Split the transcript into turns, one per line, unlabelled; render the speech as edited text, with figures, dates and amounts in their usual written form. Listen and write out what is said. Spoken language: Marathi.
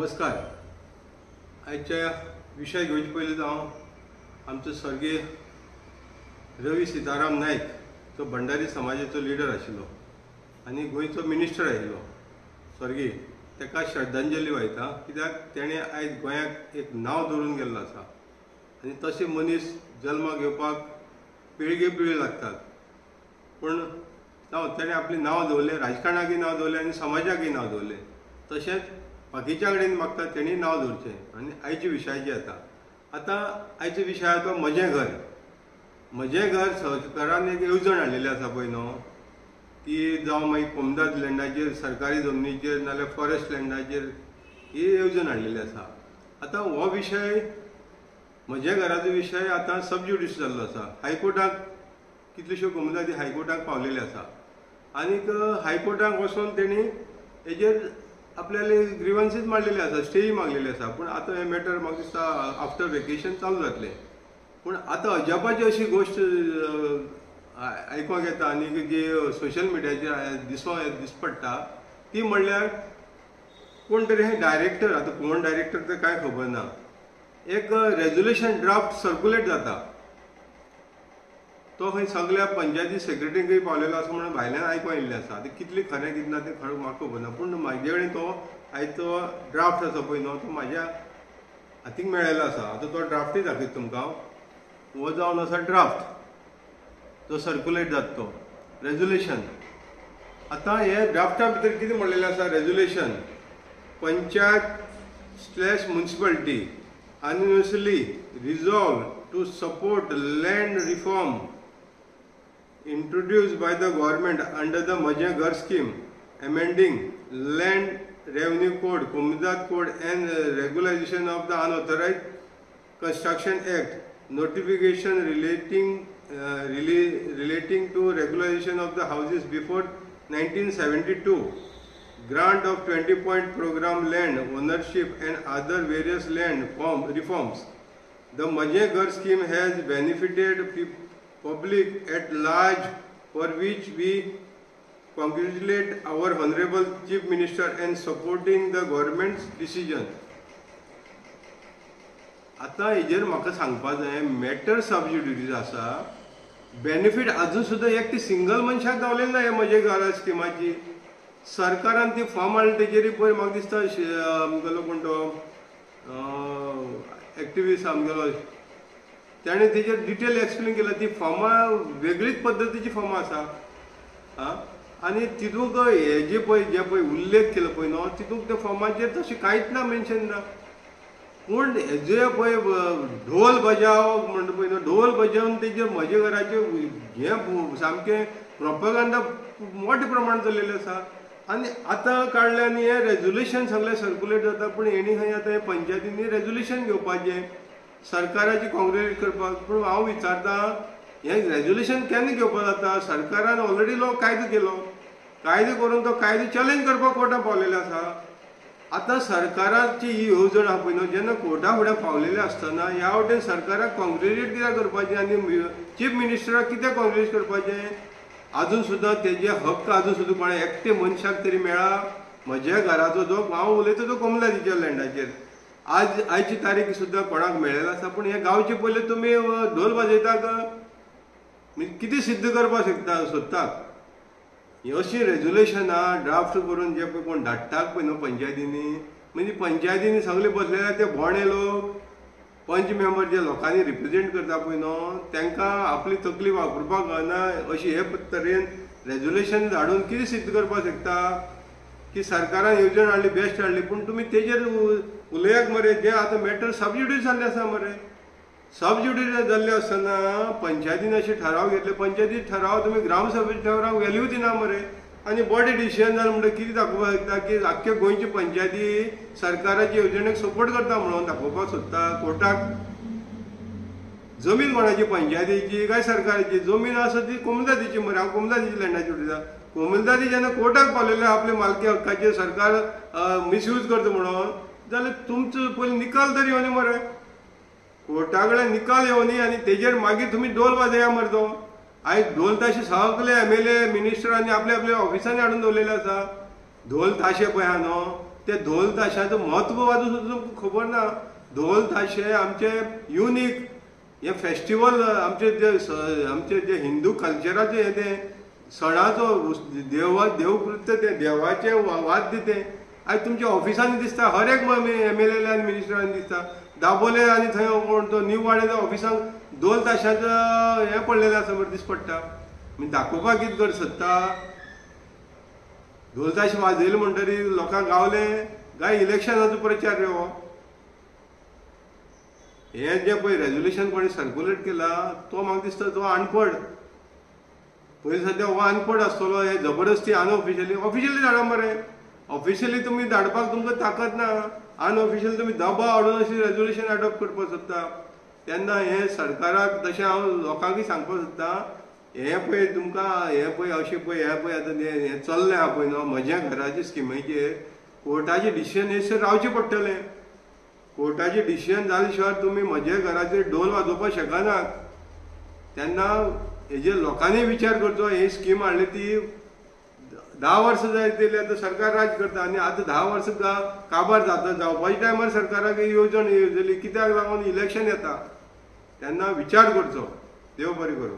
नमस्कार. आजच्या विषय घेवचे पयलीं हांव आमचो स्वर्गीय रवी सीताराम नायक जो भंडारी समाजाचो लिडर आशिल्लो आनी गोंयचो मिनिस्टर आशिल्लो स्वर्गीय, ताका श्रद्धांजली वायता. कित्याक तेणें आयज गोंयाक एक नांव दवरून गेल्लो आसा आनी तशे मनीस जल्माक येवपाक पिळगे पिळगे लागतात. पूण तेणें आपलें नांव दवरलें, राजकारणाकय नांव दवरलें आनी समाजाकय नांव दवरलें. तशेंच बाकीच्या कडेन मागता तेणी नांव दवरचें. आनी आयच्या विशयाचें आतां आयचो विशय आसा तो म्हजें घर. म्हजें घर सरकारान एक येवजण हाडलेली आसा पळय न्हू, ती जावं मागीर कोमदाद लँडाचेर, सरकारी जमनीचेर नाल्यार फॉरेस्ट लँडाचेर ही येवजण हाडलेली आसा. आतां हो विशय म्हज्या घराचो विशय आतां सबज्युडिस जाल्लो आसा. हायकोर्टाक कितल्योश्यो कोमदादी हायकोर्टाक पावलेले आसा आनीक हायकोर्टाक वचून तेणी हेजेर आपल्याले ग्रिवन्सीस मांडलेले आसा, स्टेय मागलेली आसा. पूण आतां हे मॅटर म्हाका दिसता आफ्टर वेकेशन चालू जातलें. पूण आतां अजापाची अशी गोश्ट आयकोंक येता आनी जी सोशल मिडियाचेर दिसपडटा ती म्हणल्यार कोण तरी हे डायरेक्टर, आतां कोण डायरेक्टर तें कांय खबर ना, एक रेजोल्युशन ड्राफ्ट सर्क्युलेट जाता तो खंय सगळ्या पंचायती सेक्रेटरीकय पावलेलो आसा म्हणून भायल्यान आयकों येयल्लें आसा. आतां कितलें खरें कितें ना तें खरें म्हाका खबर ना. पूण म्हाजे कडेन तो आयज तो ड्राफ्ट आसा पळय न्हू, तो म्हाज्या हातीक मेळ्ळेलो आसा. आतां तो ड्राफ्टूय दाखयता तुमकां. हो जावन आसा ड्राफ्ट, तो सर्क्युलेट जाता तो रेजोल्युशन. आतां हे ड्राफ्टा भितर कितें म्हणलेलें आसा, resolution panchayat / municipality annually resolve to support land reform introduced by the government under the Majhe Ghar scheme, amending land revenue code, Komdat code and regularization of the unauthorized construction act, notification relating to regularization of the houses before 1972, grant of 20-point program land ownership and other various land reforms. The Majhe Ghar scheme has benefited public at large, for which we congratulate our Honorable Chief Minister and supporting the government's decision. आता हेजेर म्हाका सांगपा जाय, मॅटर सबज्युडिस आसा, बेनिफीट अजून सुद्दां एक ती सिंगल मनशाक गावलेली ना हे म्हजे घरा स्किमाची. सरकारान ती फॉर्म हाडली तेजेर पळय म्हाका दिसता आमगेलो कोण तो एक्टिविस्ट आमगेलो ताणें तेजेर डिटेल एक्सप्लेन केला. ती फॉर्मां वेगळीच पद्दतीची फॉर्मां आसा आनी तितूंक हे जे पळय उल्लेख केलो पळय न्हू, तितूंक त्या फॉर्माचेर तशें कांयच ना, मेन्शन ना. पूण हेजे पळय ढोल बजाव म्हणटा पळय न्हू, ढोल बजावन तेजेर म्हजे घराचें हें सामकें प्रोपगंडा मोठ्या प्रमाणांत चलिल्लें आसा. आनी आतां काडलें आनी हें रेजोल्युशन सगळें सर्क्युलेट जाता. पूण हेणी खंय आतां हे पंचायतींनी रेजोल्युशन घेवपाचें, सरकाराची कॉंग्रेच्युलेट करपाक. पूण हांव विचारतां, हें रेजोल्युशन केन्ना घेवपाक जाता? सरकारान ऑलरेडी कायदो केलो, कायदो करून तो कायदो चॅलेंज करपाक कोर्टाक पावलेलो आसा. आतां सरकाराची ही येवजण आसा पळय न्हू, जेन्ना कोर्टा फुडें पावलेले आसतना ह्या वटेन सरकाराक कॉंग्रेच्युलेट कित्याक करपाचें आनी चीफ मिनिस्टराक कित्याक कॉंग्रेच्युलेट करपाचें? अजून सुद्दां तेजे हक्क अजून सुद्दां कोणा एकटे मनशाक तरी मेळ्ळा. म्हज्या घराचो जो हांव उलयता तो कोमलादीच्या लँडाचेर आयची तारीख सुद्दां कोणाक मेळ्ळेलो आसा. पूण हे गांवचे पयलीं तुमी ढोल वाजयतात कितें सिद्ध करपाक सोदतात? ही अशी रेजोल्युशनां ड्राफ्ट करून जे पळय कोण धाडटात पळय न्हू पंचायतींनी, म्हणजे पंचायतींनी सगळे बसलेले ते भोणे लोक, पंच मेंबर जे लोकांनी रिप्रेजेंट करता पळय न्हू, तांकां आपली तकली वापरपाक कळना. अशी हे तरेन रेजोल्युशन धाडून कितें सिद्ध करपाक शकता की सरकारान येवजण हाडली, बेस्ट हाडली, पूण तुमी तेजेर उलयात मरे. जे आतां मॅटर सबज्युडिस जाल्ले आसा मरे. सबज्युडिस जाल्ले आसतना पंचायतीन अशे ठराव घेतले, पंचायती ठराव तुमी ग्रामसभेचे ठराव व्हॅल्यू दिना मरे. आनी बॉडी डिसिजन जालें म्हणटकीर कितें दाखोवपाक शकता की आख्खे गोंयची पंचायती सरकाराची येवजणेक सपोर्ट करता म्हणून दाखोवपाक सोदता. कोर्टाक जमीन कोणाची, पंचायतीची काय सरकाराची? जमीन आसा ती कोमलादीची मरे. हांव कोमलादीची लँडाची उलयतां. कोमलदादी जेन्ना कोर्टाक पावलेले आपले मालकी हक्काचेर सरकार मिसयूज करता म्हणून, जाल्यार तुमचो पयलीं निकाल तरी येवनी मरे. कोर्टा कडेन निकाल येवनी आनी तेजेर मागीर तुमी ढोल वाजया मरे. तो आयज ढोल ताशे सगळे MLA मिनिस्टरांनी आपल्या आपल्या ऑफिसांनी हाडून दवरलेले आसा. ढोल ताशे पळय आहा न्हू, ते ढोल ताशाचं म्हत्व वाजून सुद्दां तुमकां खबर ना. ढोल ताशे आमचे युनिक हे फेस्टिवल आमचे जे हिंदू कल्चराचे हे ते सणाचो देवकृत्य ते देवाचे वाद्य ते आयज तुमच्या ऑफिसांनी दिसता. हर एक MLA आनी मिनिस्टरांनी दिसता. दाबोले आनी थंय कोण तो न्यू वाड्याच्या ऑफिसांक ढोल ताशाचं हें पडलेलें आसा बरें दिस पडटा. दाखोवपाक कितें कर सोदता. ढोल ताशे वाजयले म्हणटरी लोकांक गावले काय इलेक्शनाचो प्रचार रे हो. हे जे पळय रेजोल्युशन कोणी सर्क्युलेट केला तो म्हाका दिसता तो अनपड. पयलीं सद्या हो अनपड आसतलो. हे जबरदस्ती ऑफिशियली धाडा मरे. ऑफिशियली तुमी धाडपाक तुमकां ताकद ना. अनऑफिशियल तुमी दबाव हाडून अशी रेजोल्युशन एडॉप्ट करपाक सोदता. तेन्ना हे सरकाराक तशें हांव लोकांकय सांगपाक सोदता. हे पळय तुमकां हे पळय अशें पळय हे पळय आतां हें चल्लें आहा पळय न्हू म्हज्या घराच्या स्किमीचेर कोर्टाचें डिसिजन हेसर रावचें पडटलें. कोर्टाचें डिसिजन जाले शिवाय तुमी म्हज्या घराचेर ढोल वाजोवपाक शकनात. तेन्ना हेजेर लोकांनी विचार करचो. ही स्कीम हाडली ती 10 वर्सां जायत आतां सरकार राज करता आनी आतां 10 वर्सां काबार जावपाच्या टायमार सरकाराक येवजण येवजली कित्याक लागून इलेक्शन येता. तेन्ना विचार करचो. देव बरें करूं.